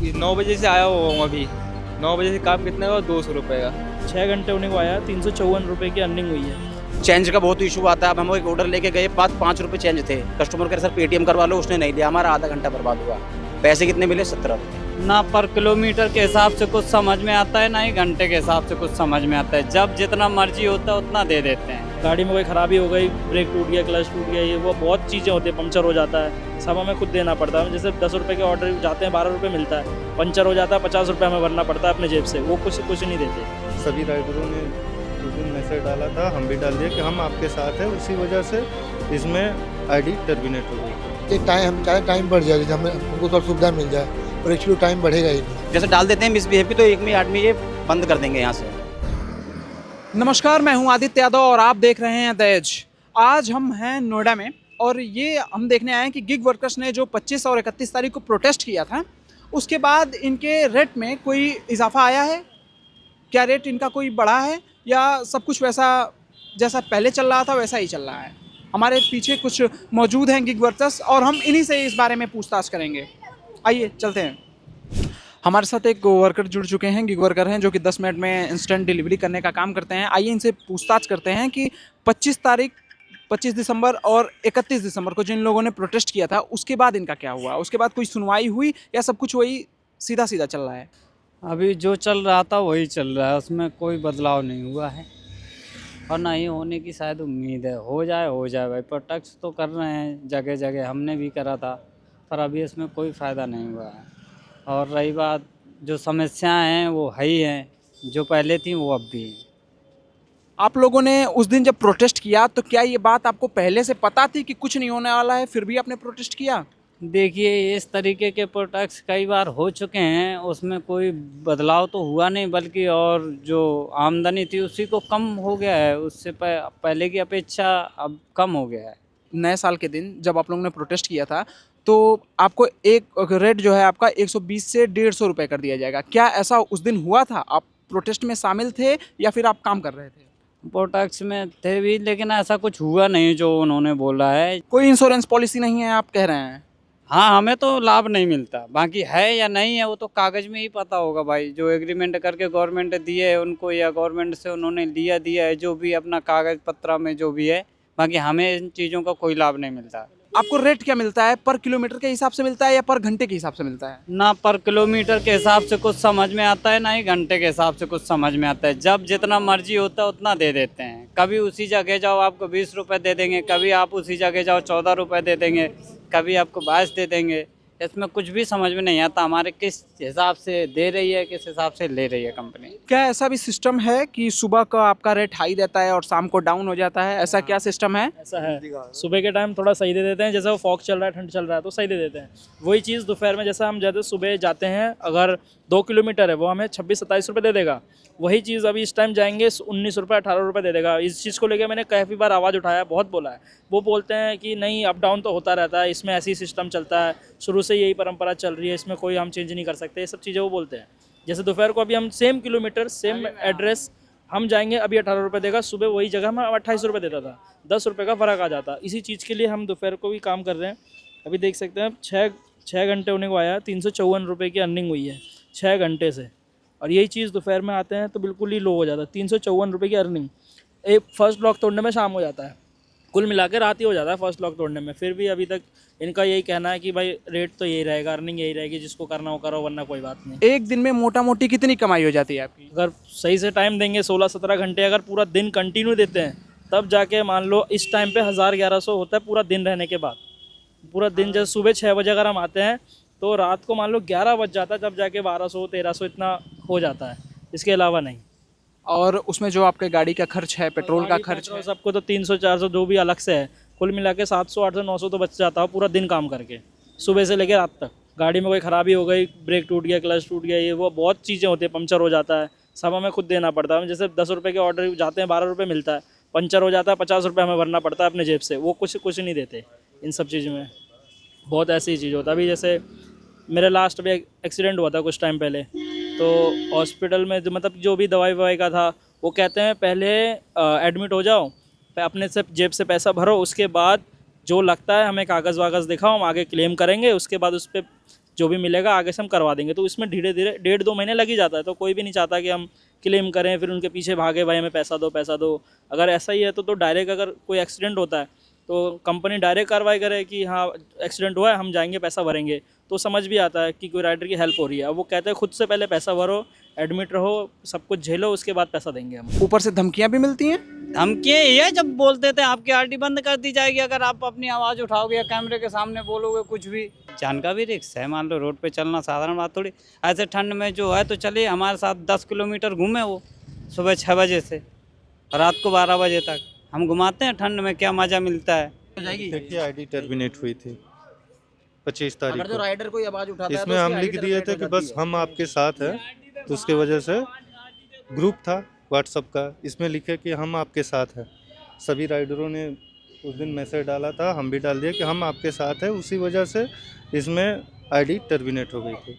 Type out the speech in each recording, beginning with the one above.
ये 9 बजे से आया हुआ हूँ अभी। 9 बजे से काम कितने का? 200 रुपये का। 6 घंटे होने को आया, 354 रुपये की अर्निंग हुई है। चेंज का बहुत इशू आता है। अब हम एक ऑर्डर लेके गए, 5 रुपये चेंज थे। कस्टमर कह रहे सर पेटीएम करवा लो, उसने नहीं दिया, हमारा आधा घंटा बर्बाद हुआ। पैसे कितने मिले? 17 रुपये। ना पर किलोमीटर के हिसाब से कुछ समझ में आता है, ना ही घंटे के हिसाब से कुछ समझ में आता है। जब जितना मर्जी होता है उतना दे देते हैं। गाड़ी में कोई ख़राबी हो गई, ब्रेक टूट गया, क्लच टूट गया, ये वो बहुत चीज़ें होती है, पंचर हो जाता है, सब हमें खुद देना पड़ता है। जैसे 10 रुपये के ऑर्डर जाते हैं, 12 रुपये मिलता है, पंचर हो जाता है, 50 रुपये हमें भरना पड़ता है अपने जेब से, वो कुछ नहीं देते। सभी राइडरों ने उस दिन मैसेज डाला था, हम भी डाल दिए कि हम आपके साथ हैं। उसी वजह से इसमें आईडी टर्मिनेट हो गई। ये टाइम हम चाहे टाइम बढ़ जाए, जैसे हमें हमको थोड़ा सुविधा मिल जाए, और एक्चुअली टाइम बढ़ेगा ही नहीं। जैसे डाल देते हैं मिसबिहेव की, तो 1 मिनट 8 में ये बंद कर देंगे यहाँ से। नमस्कार, मैं हूं आदित्य यादव और आप देख रहे हैं द एज। आज हम हैं नोएडा में और ये हम देखने आए हैं कि गिग वर्कर्स ने जो 25 और 31 तारीख को प्रोटेस्ट किया था, उसके बाद इनके रेट में कोई इजाफा आया है क्या? रेट इनका कोई बढ़ा है या सब कुछ वैसा जैसा पहले चल रहा था वैसा ही चल रहा है? हमारे पीछे कुछ मौजूद हैं गिग वर्कर्स और हम इन्हीं से इस बारे में पूछताछ करेंगे। आइए चलते हैं। हमारे साथ एक वर्कर जुड़ चुके हैं, गिग वर्कर हैं, जो कि 10 मिनट में इंस्टेंट डिलीवरी करने का काम करते हैं। आइए इनसे पूछताछ करते हैं कि 25 दिसंबर और 31 दिसंबर को जिन लोगों ने प्रोटेस्ट किया था, उसके बाद इनका क्या हुआ? उसके बाद कोई सुनवाई हुई या सब कुछ वही सीधा सीधा चल रहा है? अभी जो चल रहा था वही चल रहा है, उसमें कोई बदलाव नहीं हुआ है और ना ही होने की शायद उम्मीद है। हो जाए भाई, प्रोटेस्ट तो कर रहे हैं जगह जगह, हमने भी करा था, पर अभी इसमें कोई फ़ायदा नहीं हुआ है। और रही बात, जो समस्याएं हैं वो है ही हैं, जो पहले थी वो अब भी हैं। आप लोगों ने उस दिन जब प्रोटेस्ट किया तो क्या ये बात आपको पहले से पता थी कि कुछ नहीं होने वाला है, फिर भी आपने प्रोटेस्ट किया? देखिए, इस तरीके के प्रोटेस्ट कई बार हो चुके हैं, उसमें कोई बदलाव तो हुआ नहीं, बल्कि और जो आमदनी थी उसी को कम हो गया है। उससे पहले की अपेक्षा अब कम हो गया है। नए साल के दिन जब आप लोगों ने प्रोटेस्ट किया था तो आपको एक रेट जो है आपका 120 से 150 रुपये कर दिया जाएगा। क्या ऐसा उस दिन हुआ था? आप प्रोटेस्ट में शामिल थे या फिर आप काम कर रहे थे? प्रोटेस्ट में थे भी, लेकिन ऐसा कुछ हुआ नहीं जो उन्होंने बोला है। कोई इंश्योरेंस पॉलिसी नहीं है आप कह रहे हैं? हाँ, हमें तो लाभ नहीं मिलता, बाकी है या नहीं है वो तो कागज़ में ही पता होगा भाई। जो एग्रीमेंट करके गवर्नमेंट दिए है उनको, या गवर्नमेंट से उन्होंने दिया है, जो भी अपना कागज़ पत्र में जो भी है, बाकी हमें इन चीज़ों का कोई लाभ नहीं मिलता। आपको रेट क्या मिलता है? पर किलोमीटर के हिसाब से मिलता है या पर घंटे के हिसाब से मिलता है? ना पर किलोमीटर के हिसाब से कुछ समझ में आता है, ना ही घंटे के हिसाब से कुछ समझ में आता है। जब जितना मर्जी होता है उतना दे देते हैं। कभी उसी जगह जाओ आपको 20 रुपये दे देंगे, कभी आप उसी जगह जाओ 14 रुपये दे देंगे, कभी आपको 22 दे देंगे। इसमें कुछ भी समझ में नहीं आता हमारे किस हिसाब से दे रही है, किस हिसाब से ले रही है कंपनी। क्या ऐसा भी सिस्टम है कि सुबह का आपका रेट हाई रहता है और शाम को डाउन हो जाता है? ऐसा क्या सिस्टम है? ऐसा है, सुबह के टाइम थोड़ा सही दे देते हैं, जैसे वो फॉग चल रहा है, ठंड चल रहा है तो सही दे देते हैं। वही चीज़ दोपहर में, जैसा हम जैसे सुबह जाते हैं, अगर 2 किलोमीटर है वो हमें 26-27 रुपये दे देगा। वही चीज़ अभी इस टाइम जाएंगे 19 रुपये 18 रुपये दे देगा। इस चीज़ को लेकर मैंने काफ़ी बार आवाज़ उठाया, बहुत बोला है। वो बोलते हैं कि नहीं, अप डाउन तो होता रहता है, इसमें ऐसी सिस्टम चलता है, शुरू से यही परंपरा चल रही है, इसमें कोई हम चेंज नहीं कर सकते, ये सब चीज़ें वो बोलते हैं। जैसे दोपहर को अभी हम सेम किलोमीटर सेम एड्रेस हम जाएंगे, अभी 18 रुपये देगा, सुबह वही जगह हम 28 रुपये देता था, 10 रुपये का फ़र्क आ जाता। इसी चीज़ के लिए हम दोपहर को भी काम कर रहे हैं। अभी देख सकते हैं 6 घंटे होने को आया, 354 रुपये की अर्निंग हुई है 6 घंटे से। और यही चीज़ दोपहर में आते हैं तो बिल्कुल ही लो हो जाता है। 354 रुपये की अर्निंग एक फर्स्ट लॉक तोड़ने में शाम हो जाता है, कुल मिला के रात ही हो जाता है फर्स्ट लॉक तोड़ने में। फिर भी अभी तक इनका यही कहना है कि भाई रेट तो यही रहेगा, अर्निंग यही रहेगी, जिसको करना हो करो, वरना कोई बात नहीं। एक दिन में मोटा मोटी कितनी कमाई हो जाती है आपकी? अगर सही से टाइम देंगे, 16-17 घंटे अगर पूरा दिन कंटिन्यू देते हैं, तब जाके मान लो इस टाइम पे 1000-1100 होता है पूरा दिन रहने के बाद। पूरा दिन जैसे सुबह 6 बजे अगर हम आते हैं तो रात को मान लो 11 बज जाता है, तब जाके 1200-1300 इतना हो जाता है, इसके अलावा नहीं। और उसमें जो आपके गाड़ी का खर्च है, पेट्रोल का खर्च है, सबको तो 300-400 जो भी अलग से है, कुल मिला के 700-800-900 तो बच जाता है पूरा दिन काम करके, सुबह से लेकर रात तक। गाड़ी में कोई ख़राबी हो गई, ब्रेक टूट गया, क्लच टूट गया, ये वो बहुत चीज़ें होती है, पंचर हो जाता है, सब हमें खुद देना पड़ता है। जैसे 10 रुपये के ऑर्डर जाते हैं, 12 रुपये मिलता है, पंचर हो जाता है, 50 रुपये हमें भरना पड़ता है अपने जेब से, वो कुछ नहीं देते। इन सब चीज़ में बहुत ऐसी चीज़ होता है। अभी जैसे मेरे लास्ट में एक्सीडेंट हुआ था कुछ टाइम पहले, तो हॉस्पिटल में मतलब जो भी दवाई ववाई का था, वो कहते हैं पहले एडमिट हो जाओ, अपने से जेब से पैसा भरो, उसके बाद जो लगता है हमें कागज़ वागज़ दिखाओ, हम आगे क्लेम करेंगे, उसके बाद उस पर जो भी मिलेगा आगे से हम करवा देंगे। तो इसमें धीरे धीरे 1.5-2 महीने लग ही जाता है। तो कोई भी नहीं चाहता कि हम क्लेम करें फिर उनके पीछे भागे, भाई हमें पैसा दो पैसा दो। अगर ऐसा ही है तो डायरेक्ट अगर कोई एक्सीडेंट होता है तो कंपनी डायरेक्ट कार्रवाई करे कि हाँ एक्सीडेंट हुआ है, हम जाएंगे पैसा भरेंगे। तो समझ भी आता है कि कोई राइडर की हेल्प हो रही है। अब वो कहते हैं खुद से पहले पैसा भरो, एडमिट रहो, सब कुछ झेलो, उसके बाद पैसा देंगे हम। ऊपर से धमकियां भी मिलती हैं। धमकियाँ ये जब बोलते थे आपकी आरडी बंद कर दी जाएगी अगर आप अपनी आवाज़ उठाओगे या कैमरे के सामने बोलोगे कुछ भी। जान का भी रिस्क है, मान लो रोड पे चलना साधारण बात थोड़ी। ऐसे ठंड में जो है तो चलिए हमारे साथ 10 किलोमीटर घूमे वो सुबह 6 बजे से रात को 12 बजे तक हम घुमाते हैं। ठंड में क्या मज़ा मिलता है। देखिए आईडी टर्मिनेट हुई थी 25 तारीख अगर जो को। राइडर कोई आवाज उठाता है इसमें तो हम उसकी लिख ID दिए थे टर्मिनेट कि हो बस जाती है। हम आपके साथ हैं, तो उसके वजह से ग्रुप था व्हाट्सअप का, इसमें लिखे कि हम आपके साथ हैं। सभी राइडरों ने उस दिन मैसेज डाला था, हम भी डाल दिया कि हम आपके साथ हैं। उसी वजह से इसमें आईडी टर्मिनेट हो गई थी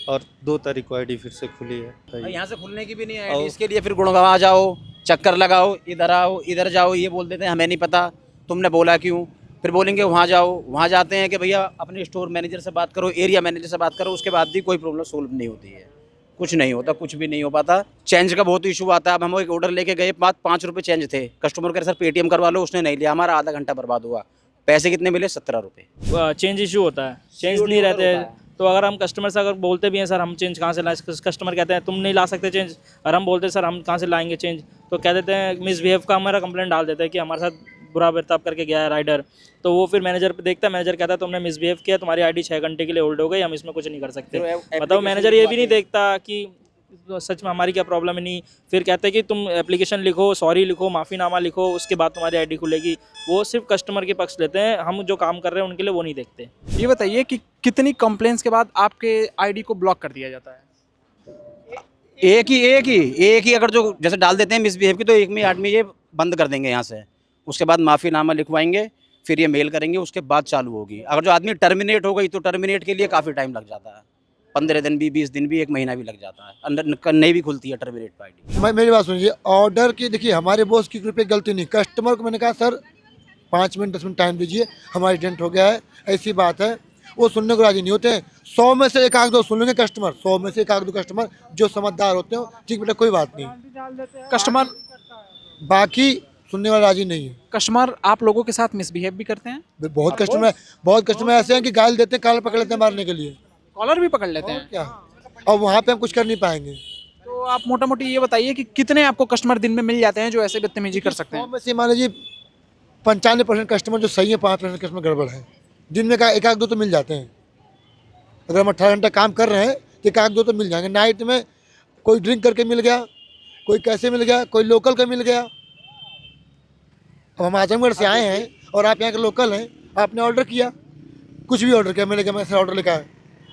और 2 तारीख को आईडी फिर से खुली है। यहाँ से खुलने की भी नहीं है इसके लिए फिर गुड़गांव जाओ, चक्कर लगाओ, इधर आओ, इधर जाओ, ये बोल देते हैं हमें नहीं पता, तुमने बोला क्यों। फिर बोलेंगे वहाँ जाओ, वहाँ जाते हैं कि भैया अपने स्टोर मैनेजर से बात करो, एरिया मैनेजर से बात करो। उसके बाद भी कोई प्रॉब्लम सोल्व नहीं होती है, कुछ नहीं होता, कुछ भी नहीं हो पाता। चेंज का बहुत इशू आता है। अब हम एक ऑर्डर लेके गए, 5 रुपये चेंज थे, कस्टमर कह रहे सर पेटीएम करवा लो, उसने नहीं लिया, हमारा आधा घंटा बर्बाद हुआ। पैसे कितने मिले? 17 रुपये। चेंज इशू होता है, चेंज नहीं रहते। तो अगर हम कस्टमर से अगर बोलते भी हैं सर हम चेंज कहाँ से लाए, कस्टमर कहते हैं तुम नहीं ला सकते चेंज, और हम बोलते हैं सर हम कहाँ से लाएंगे चेंज, तो कह देते हैं मिसबिहेव का हमारा कंप्लेंट डाल देते हैं कि हमारे साथ बुरा बर्ताव करके गया है राइडर। तो वो फिर मैनेजर पे देखता है, मैनेजर कहता है तुमने मिसबिहेव किया, तुम्हारी आईडी 6 घंटे के लिए होल्ड हो गई, हम इसमें कुछ नहीं कर सकते। मतलब मैनेजर ये भी नहीं देखता कि सच में हमारी क्या प्रॉब्लम है। नहीं, फिर कहते हैं कि तुम एप्लीकेशन लिखो, सॉरी लिखो, माफ़ीनामा लिखो, उसके बाद तुम्हारी आईडी खुलेगी। वो सिर्फ कस्टमर के पक्ष लेते हैं, हम जो काम कर रहे हैं उनके लिए वो नहीं देखते। ये बताइए कि कितनी कंप्लेंट्स के बाद आपके आईडी को ब्लॉक कर दिया जाता है? एक ही अगर जो जैसे डाल देते हैं मिसबिहेव की, तो एक में 8 में ये बंद कर देंगे यहाँ से। उसके बाद माफ़ीनामा लिखवाएंगे, फिर ये मेल करेंगे, उसके बाद चालू होगी। अगर जो आदमी टर्मिनेट हो गई तो टर्मिनेट के लिए काफ़ी टाइम लग जाता है, 15 दिन भी, 20 दिन भी, 1 महीना भी लग जाता है। अंदर नहीं भी खुलती है टर्मिनेट पर आईडी। मेरी बात सुनिए, ऑर्डर की देखिए हमारे बॉस की कोई गलती नहीं, कस्टमर को मैंने कहा सर 5 मिनट 10 मिनट टाइम दीजिए, हमारा एजेंट हो गया है, ऐसी बात है। वो सुनने को राजी नहीं होते हैं। 100 में से 1-2 सुन लेंगे कस्टमर, 100 में से 1-2 कस्टमर जो समझदार होते हैं, ठीक बेटा कोई बात नहीं, कस्टमर बाकी सुनने वाला राजी नहीं है। कस्टमर आप लोगों के साथ मिसबिहेव भी करते हैं? बहुत कस्टमर ऐसे हैं कि गाल देते हैं, काल पकड़ लेते हैं मारने के लिए। कॉलर भी पकड़ लेते हैं? क्या, और वहाँ पे हम कुछ कर नहीं पाएंगे। तो आप मोटा मोटी ये बताइए कि कितने आपको कस्टमर दिन में मिल जाते हैं जो ऐसे बदतमीजी कर सकते हैं? 100 में से मान लीजिए 95% कस्टमर जो सही है, 5% कस्टमर गड़बड़ है। दिन में 1-2 तो मिल जाते हैं। अगर हम 18 घंटा काम कर रहे हैं तो 1-2 तो मिल जाएंगे। नाइट में कोई ड्रिंक करके मिल गया, कोई कैसे मिल गया, कोई लोकल का मिल गया। अब हम आजमगढ़ से आए हैं और आप यहाँ के लोकल हैं, आपने ऑर्डर किया, कुछ भी ऑर्डर किया, मैंने कहा मैं ऑर्डर लेकर आया,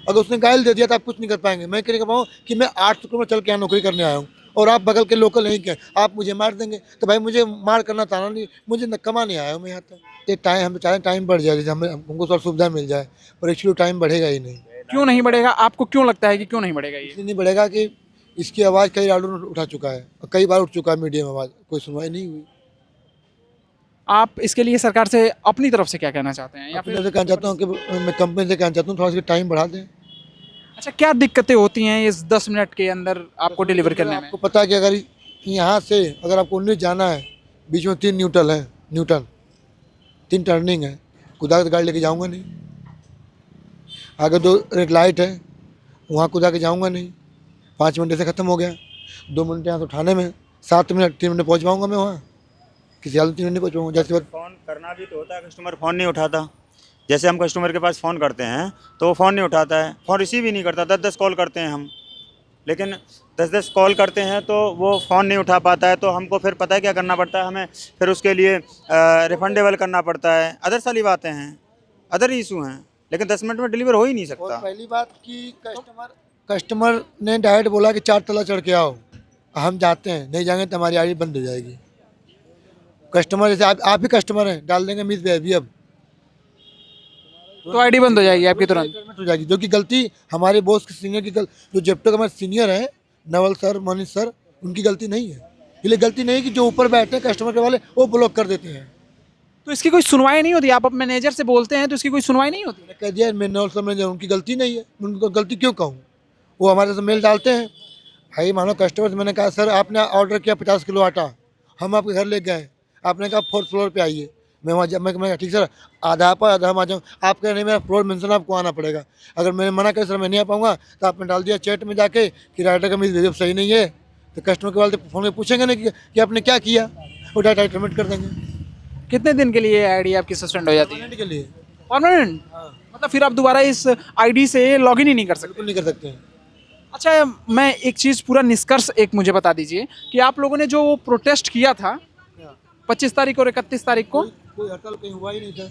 अगर उसने गाइल दे दिया तो आप कुछ नहीं कर पाएंगे। मैं कहने का पाऊँ कि मैं 800 किलोमीटर चल के यहाँ नौकरी करने आया हूँ और आप बगल के लोकल नहीं क्या, आप मुझे मार देंगे। तो भाई मुझे मार करना था नहीं, मुझे कमा नहीं आया हूँ मैं यहाँ तक। टाइम हम चाहें टाइम बढ़ जाए, जैसे हमको थोड़ा सुविधा मिल जाए, पर एक्चुअली टाइम बढ़ेगा ही नहीं। क्यों नहीं बढ़ेगा? आपको क्यों लगता है कि क्यों नहीं बढ़ेगा? ये इसलिए नहीं बढ़ेगा कि इसकी आवाज़ कई राइडरों ने उठा चुका है और कई बार उठ चुका है मीडिया में, आवाज़ कोई सुनवाई नहीं हुई। आप इसके लिए सरकार से अपनी तरफ से क्या कहना चाहते हैं? या अपने फिर से कहना चाहता हूँ कि मैं कंपनी से कहना चाहता हूँ थोड़ा सा टाइम बढ़ा दें। अच्छा, क्या दिक्कतें होती हैं इस 10 मिनट के अंदर आपको डिलीवर करने में? आपको पता है कि अगर यहाँ से अगर आपको 19 जाना है, बीच में 3 न्यूटन 3 टर्निंग है, कुदा के गाड़ी लेके जाऊँगा नहीं। आगे 2 रेड लाइट है, वहाँ कुदा के जाऊँगा नहीं। 5 मिनट से ख़त्म हो गया, 2 मिनट यहाँ से उठाने में, 7 मिनट 3 मिनट पहुँच पाऊँगा मैं वहाँ, किसी हाल में 3 मिनट नहीं पहुँच पाऊँगा। जैसे बात फ़ोन करना भी तो होता है, कस्टमर फ़ोन नहीं उठाता। जैसे हम कस्टमर के पास फ़ोन करते हैं तो वो फ़ोन नहीं उठाता है, फ़ोन रिसीव ही नहीं करता। 10-10 कॉल करते हैं हम, लेकिन 10-10 कॉल करते हैं तो वो फ़ोन नहीं उठा पाता है। तो हमको फिर पता है क्या करना पड़ता है हमें, फिर उसके लिए रिफंडेबल करना पड़ता है। अदर सारी बातें हैं, अदर इशू हैं, लेकिन 10 मिनट में डिलीवर हो ही नहीं और सकता। पहली बात कि कस्टमर ने डायरेक्ट बोला कि 4 तला चढ़ के आओ, हम जाते हैं, नहीं जाएंगे तो हमारी आईडी बंद हो जाएगी। कस्टमर जैसे आप ही कस्टमर हैं, डाल देंगे मिस बेबी, अब तो आईडी बंद हो जाएगी आपकी तुरंत? हो जाएगी, जो कि गलती हमारे बॉस के सीनियर की जो जेप्टो के हमारे सीनियर हैं, नवल सर, मनीष सर, उनकी गलती नहीं है। इसलिए गलती नहीं कि जो ऊपर बैठे हैं कस्टमर के वाले, वो ब्लॉक कर देते हैं। तो इसकी कोई सुनवाई नहीं होती? आप अब मैनेजर से बोलते हैं तो इसकी कोई सुनवाई नहीं होती? मैंने कह दिया मैंने और सब मैनेजर, उनकी गलती नहीं है, मैं उनको गलती क्यों कहूँ? वो हमारे से मेल डालते हैं। भाई मानो कस्टमर से मैंने कहा सर आपने ऑर्डर किया 50 किलो आटा, हम आपके घर ले गए, आपने कहा 4th फ्लोर पे आइए, मैं वहाँ मैं ठीक सर आधा पर आधा हम आ जाऊँ, आप कह रहे नहीं मेरा फ्लोर मेंशन आपको आना पड़ेगा। अगर मैंने मना कर सर मैं नहीं आ पाऊँगा तो आपने डाल दिया चैट में जाके कि राइडर का मेरी रिजल्ट सही नहीं है, तो कस्टमर के वाले फ़ोन में पूछेंगे ना कि आपने क्या किया, वो डाटा टर्मिनेट कर देंगे। कितने दिन के लिए आईडी आपकी सस्पेंड हो जाती है? पेमेंट के लिए परमानेंट? मतलब फिर आप दोबारा इस आईडी से लॉगिन ही नहीं कर सकते? बिल्कुल नहीं कर सकते हैं। अच्छा, मैं एक चीज़ पूरा निष्कर्ष एक मुझे बता दीजिए कि आप लोगों ने जो प्रोटेस्ट किया था 25 तारीख और 31 तारीख को, कोई हड़ताल कहीं हुआ ही नहीं था।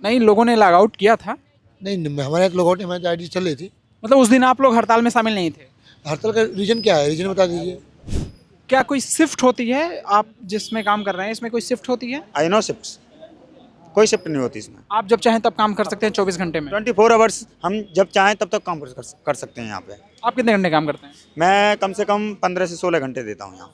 नहीं लोगों ने लॉग आउट किया था? नहीं हमारे यहाँ लोग हमारी आई डी चल रही थी। मतलब उस दिन आप लोग हड़ताल में शामिल नहीं थे? हड़ताल का रीजन क्या है, रीजन बता दीजिए। क्या कोई शिफ्ट होती है? आप जिसमें काम कर रहे हैं इसमें कोई शिफ्ट होती है? आई नो शिफ्ट, कोई शिफ्ट नहीं होती इसमें। आप जब चाहें तब काम कर सकते हैं 24 घंटे में? 24 आवर्स हम जब चाहें तब तक काम कर सकते हैं यहाँ पे। आप कितने घंटे काम करते हैं मैं कम से कम 15 से 16 घंटे देता हूँ यहाँ,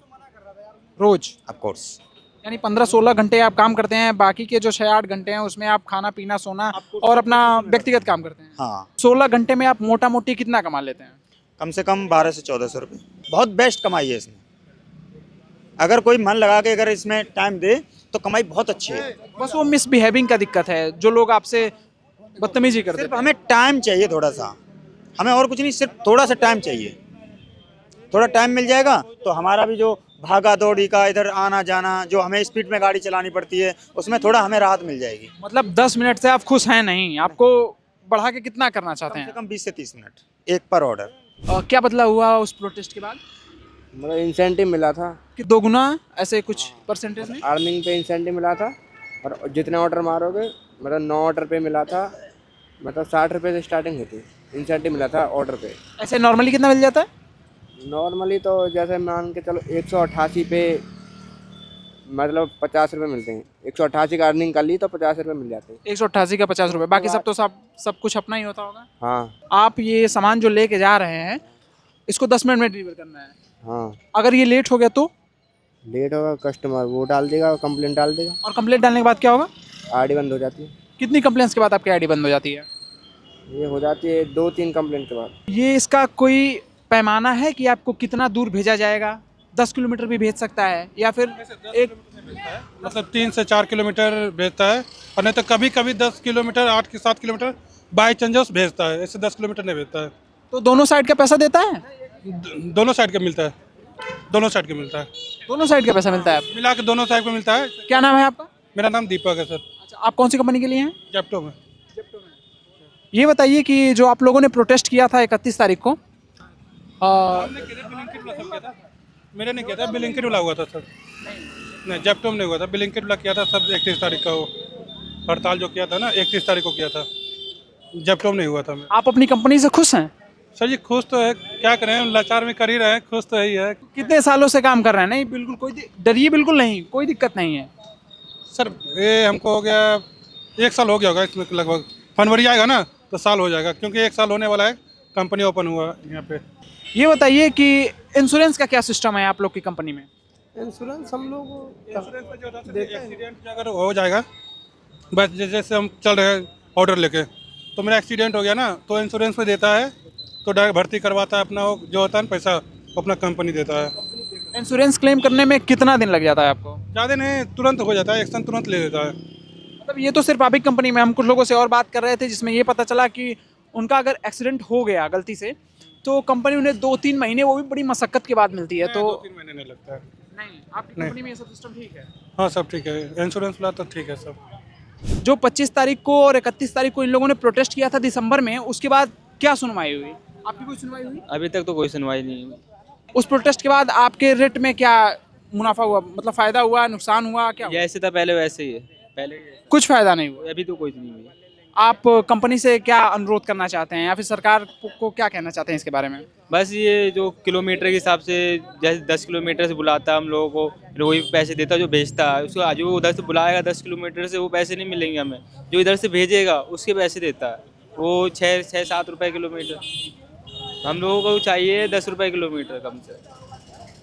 रोज? Of course. यानी 15-16 घंटे आप काम करते हैं, बाकी के जो 6-8 घंटे हैं उसमें आप खाना पीना सोना और अपना व्यक्तिगत काम करते हैं। हाँ, 16 घंटे में आप मोटा मोटी कितना कमा लेते हैं? कम से कम 12 से 1400 रुपये। बहुत बेस्ट कमाई है इसमें, अगर कोई मन लगा के अगर इसमें टाइम दे तो कमाई बहुत अच्छी है। बस वो मिसबिहेविंग का दिक्कत है, जो लोग आपसे बदतमीजी करते सिर्फ हैं। हमें टाइम चाहिए थोड़ा सा, हमें और कुछ नहीं, सिर्फ थोड़ा सा टाइम चाहिए। थोड़ा टाइम मिल जाएगा तो हमारा भी जो भागा दौड़ी का इधर आना जाना, जो हमें स्पीड में गाड़ी चलानी पड़ती है, उसमें थोड़ा हमें राहत मिल जाएगी। मतलब 10 मिनट से आप खुश हैं नहीं, आपको बढ़ा के कितना करना चाहते कम से हैं? कम 20 से 30 मिनट एक पर ऑर्डर। क्या बदला हुआ उस प्रोटेस्ट के बाद? मतलब इंसेंटिव मिला था कि 2 गुना ऐसे कुछ परसेंटेज में? अर्निंग पे इंसेंटिव मिला था, और जितने ऑर्डर मारोगे मतलब 9 ऑर्डर पे मिला था, मतलब 60 रुपये से स्टार्टिंग होती, इंसेंटिव मिला था ऑर्डर पे। ऐसे नॉर्मली कितना मिल जाता है? नॉर्मली तो जैसे मान के चलो 188 पे मतलब 50 रुपये मिलते हैं, 188 का अर्निंग कर ली तो 50 रुपये मिल जाते हैं। 188 का 50 रुपये, बाकी सब तो सब कुछ अपना ही होता होगा। हाँ आप ये सामान जो लेके जा रहे हैं इसको 10 मिनट में डिलीवर करना है, हाँ। अगर ये लेट हो गया तो? लेट होगा कस्टमर वो डाल देगा, कंप्लेंट डाल देगा, और कंप्लेंट डालने के बाद क्या होगा? आईडी बंद हो जाती है। कितनी कंप्लेंट्स के बाद आपकी आईडी बंद हो जाती है? ये हो जाती है 2-3 कंप्लेंट के बाद। ये इसका कोई पैमाना है कि आपको कितना दूर भेजा जाएगा? 10 किलोमीटर भी भेज सकता है या फिर एक मतलब 3 से 4 किलोमीटर भेजता है, और नहीं तो कभी कभी 10 किलोमीटर 8 से 7 किलोमीटर बाई चांस भेजता है, ऐसे 10 किलोमीटर नहीं भेजता है। तो दोनों साइड का पैसा देता है? दोनों साइड का मिलता है, दोनों साइड का मिलता है, दोनों साइड का पैसा मिलता है? मिला के दोनों साइड का मिलता है। क्या नाम है आपका? मेरा नाम दीपक है सर। अच्छा, आप कौन सी कंपनी के लिए हैं? जेप्टो में। ये बताइए कि जो आप लोगों ने प्रोटेस्ट किया था 31 तारीख को, मेरे नहीं किया था, ब्लिंकिट वाला हुआ था सर। नहीं जेप्टो में नहीं हुआ था, ब्लिंकिट वाला किया था सब 31 तारीख का। वो हड़ताल जो किया था ना 31 तारीख को किया था, जेप्टो में नहीं हुआ था। मैं आप अपनी कंपनी से खुश हैं? सर जी खुश तो है, क्या करें, लाचार में कर ही रहे हैं, खुश तो ही है। कितने सालों से काम कर रहे हैं? नहीं बिल्कुल कोई डरिए बिल्कुल नहीं, कोई दिक्कत नहीं है। सर ये हमको हो गया 1 साल हो गया होगा इसमें, लगभग फरवरी आएगा ना तो साल हो जाएगा, क्योंकि 1 साल होने वाला है, कंपनी ओपन हुआ यहाँ पे। ये बताइए कि इंश्योरेंस का क्या सिस्टम है आप लोग की कंपनी में? इंश्योरेंस हम लोग एक्सीडेंट अगर हो जाएगा, बस जैसे हम चल रहे हैं ऑर्डर लेके, तो मेरा एक्सीडेंट हो गया ना तो इंश्योरेंस में देता है, तो डायरेक्ट भर्ती करवाता है अपना, वो जो होता है ना पैसा अपना कंपनी देता है। इंश्योरेंस क्लेम करने में कितना दिन लग जाता है आपको? ज़्यादा नहीं, तुरंत हो जाता है, एक्शन तुरंत ले लेता है। मतलब ये तो सिर्फ आप ही कंपनी में, हम कुछ लोगों से और बात कर रहे थे जिसमें ये पता चला कि उनका अगर एक्सीडेंट हो गया गलती से तो कंपनी उन्हें 2-3 महीने, वो भी बड़ी मशक्कत के बाद मिलती है। तो 2-3 महीने नहीं लगता है। नहीं, आपकी कंपनी में ये सब सिस्टम ठीक है? हाँ सब ठीक है, इंश्योरेंस वाला तो ठीक है सब। जो 25 तारीख को और 31 तारीख को इन लोगों ने प्रोटेस्ट किया था दिसंबर में, उसके बाद क्या सुनवाई हुई? आपकी कोई सुनवाई हुई? अभी तक तो कोई सुनवाई नहीं हुई। उस प्रोटेस्ट के बाद आपके रेट में क्या मुनाफा हुआ, मतलब फायदा हुआ, नुकसान हुआ, क्या हुआ? जैसे था पहले वैसे ही है, पहले कुछ फायदा नहीं हुआ। अभी तो कुछ नहीं हुई। आप कंपनी से क्या अनुरोध करना चाहते हैं या फिर सरकार को क्या कहना चाहते हैं इसके बारे में? बस ये जो किलोमीटर के हिसाब से, जैसे 10 किलोमीटर से बुलाता है हम लोगों को, फिर वही पैसे देता है जो भेजता है उसको। जो उधर से बुलाएगा 10 किलोमीटर से, वो पैसे नहीं मिलेंगे हमें, जो इधर से भेजेगा उसके पैसे देता है वो 6-7 रुपये किलोमीटर। हम लोगों को चाहिए 10 रुपये किलोमीटर कम से।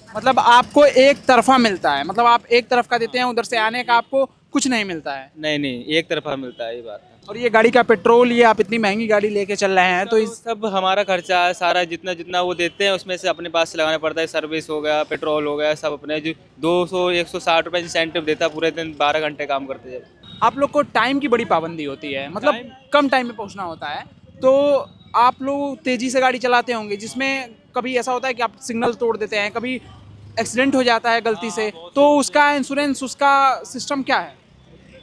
मतलब आपको एक तरफा मिलता है, मतलब आप एक तरफ का देते हैं, उधर से आने का आपको कुछ नहीं मिलता है। नहीं नहीं, एक तरफा मिलता है, ये बात है। और ये गाड़ी का पेट्रोल, ये आप इतनी महंगी गाड़ी लेके चल रहे हैं तो इस सब हमारा खर्चा है सारा, जितना जितना वो देते हैं उसमें से अपने पास से लगाना पड़ता है। सर्विस हो गया, पेट्रोल हो गया, सब अपने जो 200-160 रुपये इंसेंटिव देता है पूरे दिन 12 घंटे काम करते हैं। आप लोग को टाइम की बड़ी पाबंदी होती है, मतलब कम टाइम में पहुंचना होता है, तो आप लोग तेज़ी से गाड़ी चलाते होंगे, जिसमें कभी ऐसा होता है कि आप सिग्नल तोड़ देते हैं, कभी एक्सीडेंट हो जाता है गलती से, तो उसका इंश्योरेंस, उसका सिस्टम क्या है?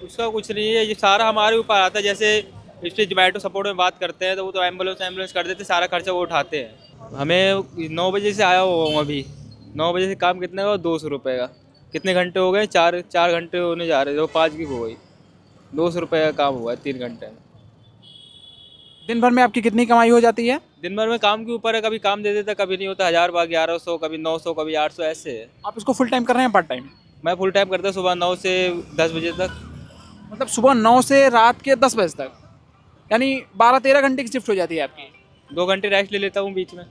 उसका कुछ नहीं है, ये सारा हमारे ऊपर आता है। जैसे इस पर जोमेटो सपोर्ट में बात करते हैं तो वो तो एम्बुलेंस कर देते, सारा खर्चा वो उठाते हैं। हमें 9 बजे से आया हुआ हूँ अभी, 9 बजे से काम कितने का? 200 रुपये का। कितने घंटे हो गए? 4 घंटे होने जा रहे थे, वो 5 की हो गई। 200 रुपये का काम हुआ है 3 घंटे में। दिन भर में आपकी कितनी कमाई हो जाती है? दिन भर में काम के ऊपर है, कभी काम दे देता, कभी नहीं होता। 1000 बार 1100, कभी 900, कभी 800, ऐसे है। आप इसको फुल टाइम कर रहे हैं, पार्ट टाइम? मैं फुल टाइम करता हूँ, सुबह 9 से 10 बजे तक। मतलब सुबह 9 से रात के 10 बजे तक, यानी 12-13 घंटे की शिफ्ट हो जाती है आपकी। 2 घंटे रेस्ट ले लेता हूँ बीच में।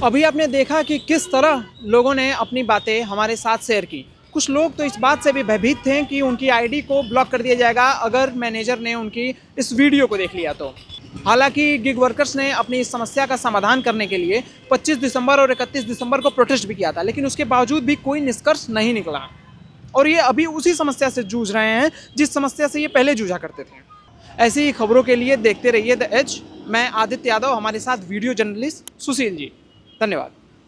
अभी आपने देखा कि किस तरह लोगों ने अपनी बातें हमारे साथ शेयर की। कुछ लोग तो इस बात से भी भयभीत थे कि उनकी आईडी को ब्लॉक कर दिया जाएगा अगर मैनेजर ने उनकी इस वीडियो को देख लिया तो। हालांकि गिग वर्कर्स ने अपनी इस समस्या का समाधान करने के लिए 25 दिसंबर और 31 दिसंबर को प्रोटेस्ट भी किया था, लेकिन उसके बावजूद भी कोई निष्कर्ष नहीं निकला और ये अभी उसी समस्या से जूझ रहे हैं जिस समस्या से ये पहले जूझा करते थे। ऐसी ही खबरों के लिए देखते रहिए द एज। मैं आदित्य यादव, हमारे साथ वीडियो जर्नलिस्ट सुशील जी। धन्यवाद।